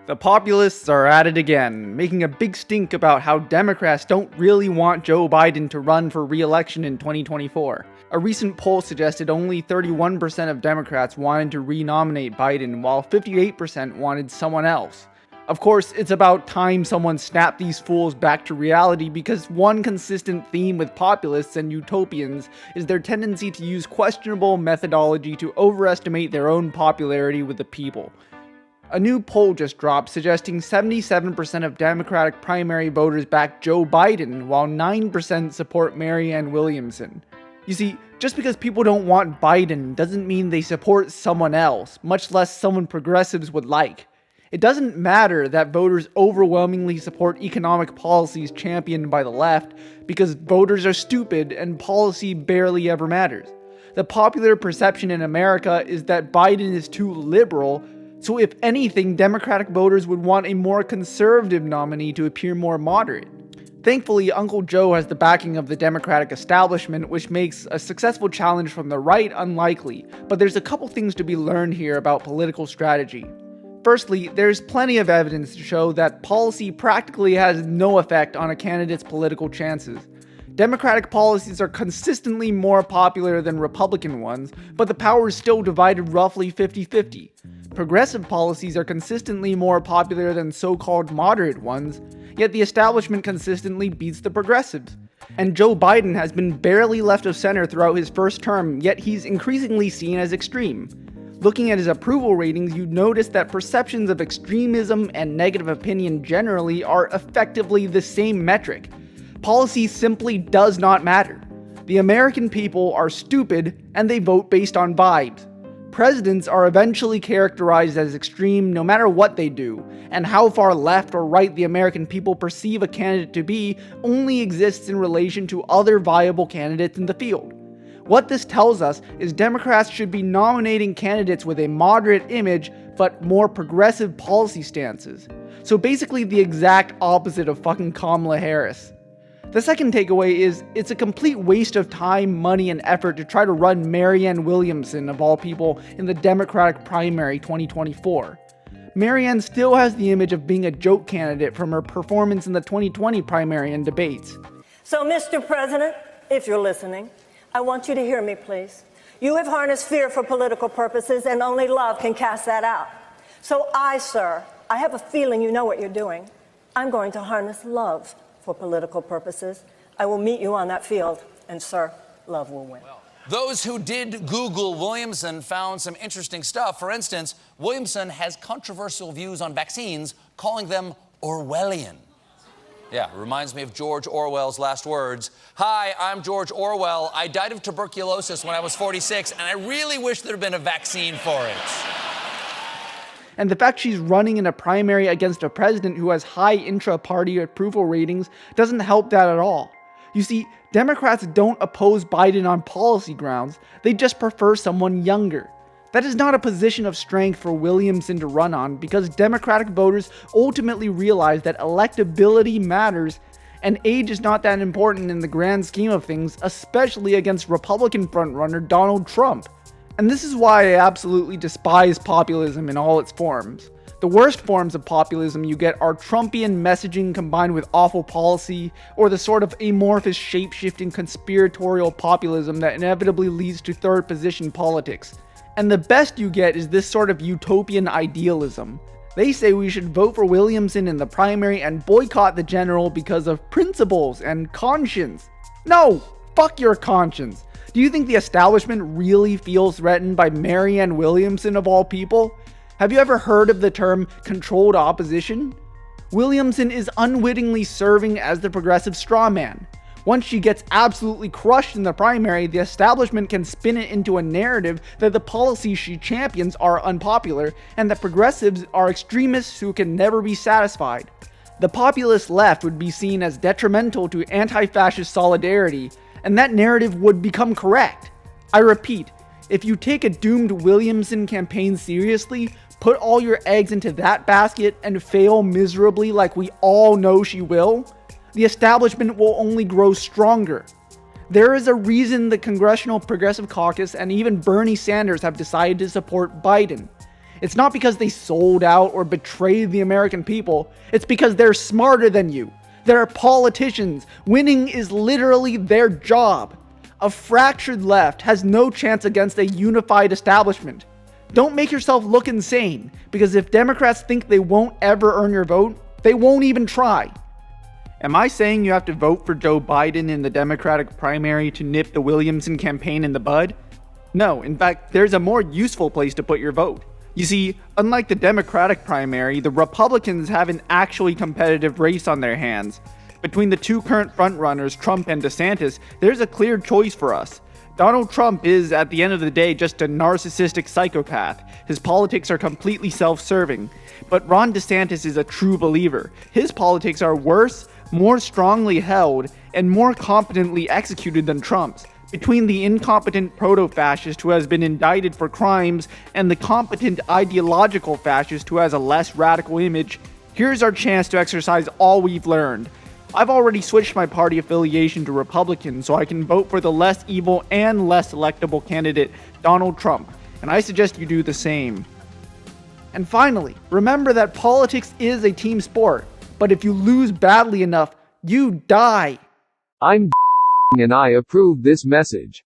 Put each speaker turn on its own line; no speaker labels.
The populists are at it again, making a big stink about how Democrats don't really want Joe Biden to run for re-election in 2024. A recent poll suggested only 31% of Democrats wanted to re-nominate Biden, while 58% wanted someone else. Of course, it's about time someone snapped these fools back to reality, because one consistent theme with populists and utopians is their tendency to use questionable methodology to overestimate their own popularity with the people. A new poll just dropped suggesting 77% of Democratic primary voters back Joe Biden, while 9% support Marianne Williamson. You see, just because people don't want Biden doesn't mean they support someone else, much less someone progressives would like. It doesn't matter that voters overwhelmingly support economic policies championed by the left, because voters are stupid and policy barely ever matters. The popular perception in America is that Biden is too liberal, so if anything, Democratic voters would want a more conservative nominee to appear more moderate. Thankfully, Uncle Joe has the backing of the Democratic establishment, which makes a successful challenge from the right unlikely, but there's a couple things to be learned here about political strategy. Firstly, there's plenty of evidence to show that policy practically has no effect on a candidate's political chances. Democratic policies are consistently more popular than Republican ones, but the power is still divided roughly 50-50. Progressive policies are consistently more popular than so-called moderate ones, yet the establishment consistently beats the progressives. And Joe Biden has been barely left of center throughout his first term, yet he's increasingly seen as extreme. Looking at his approval ratings, you'd notice that perceptions of extremism and negative opinion generally are effectively the same metric. Policy simply does not matter. The American people are stupid, and they vote based on vibes. Presidents are eventually characterized as extreme no matter what they do, and how far left or right the American people perceive a candidate to be only exists in relation to other viable candidates in the field. What this tells us is Democrats should be nominating candidates with a moderate image but more progressive policy stances. So basically the exact opposite of fucking Kamala Harris. The second takeaway is, it's a complete waste of time, money, and effort to try to run Marianne Williamson, of all people, in the Democratic primary 2024. Marianne still has the image of being a joke candidate from her performance in the 2020 primary and debates.
So, Mr. President, if you're listening, I want you to hear me, please. You have harnessed fear for political purposes, and only love can cast that out. So sir, I have a feeling you know what you're doing. I'm going to harness love for political purposes. I will meet you on that field, and sir, love will win.
Those who did Google Williamson found some interesting stuff. For instance, Williamson has controversial views on vaccines, calling them Orwellian. Yeah, reminds me of George Orwell's last words. Hi, I'm George Orwell. I died of tuberculosis when I was 46, and I really wish there had been a vaccine for it.
And the fact she's running in a primary against a president who has high intra-party approval ratings doesn't help that at all. You see, Democrats don't oppose Biden on policy grounds, they just prefer someone younger. That is not a position of strength for Williamson to run on, because Democratic voters ultimately realize that electability matters, and age is not that important in the grand scheme of things, especially against Republican frontrunner Donald Trump. And this is why I absolutely despise populism in all its forms. The worst forms of populism you get are Trumpian messaging combined with awful policy, or the sort of amorphous shape-shifting conspiratorial populism that inevitably leads to third position politics. And the best you get is this sort of utopian idealism. They say we should vote for Williamson in the primary and boycott the general because of principles and conscience. No! Fuck your conscience! Do you think the establishment really feels threatened by Marianne Williamson, of all people? Have you ever heard of the term controlled opposition? Williamson is unwittingly serving as the progressive straw man. Once she gets absolutely crushed in the primary, the establishment can spin it into a narrative that the policies she champions are unpopular, and that progressives are extremists who can never be satisfied. The populist left would be seen as detrimental to anti-fascist solidarity, and that narrative would become correct. I repeat, if you take a doomed Williamson campaign seriously, put all your eggs into that basket, and fail miserably like we all know she will, the establishment will only grow stronger. There is a reason the Congressional Progressive Caucus and even Bernie Sanders have decided to support Biden. It's not because they sold out or betrayed the American people. It's because they're smarter than you. They're politicians. Winning is literally their job. A fractured left has no chance against a unified establishment. Don't make yourself look insane, because if Democrats think they won't ever earn your vote, they won't even try. Am I saying you have to vote for Joe Biden in the Democratic primary to nip the Williamson campaign in the bud? No, in fact, there's a more useful place to put your vote. You see, unlike the Democratic primary, the Republicans have an actually competitive race on their hands. Between the two current frontrunners, Trump and DeSantis, there's a clear choice for us. Donald Trump is, at the end of the day, just a narcissistic psychopath. His politics are completely self-serving. But Ron DeSantis is a true believer. His politics are worse, more strongly held, and more competently executed than Trump's. Between the incompetent proto-fascist who has been indicted for crimes and the competent ideological fascist who has a less radical image, here's our chance to exercise all we've learned. I've already switched my party affiliation to Republican so I can vote for the less evil and less electable candidate, Donald Trump, and I suggest you do the same. And finally, remember that politics is a team sport, but if you lose badly enough, you die.
I'm and I approve this message.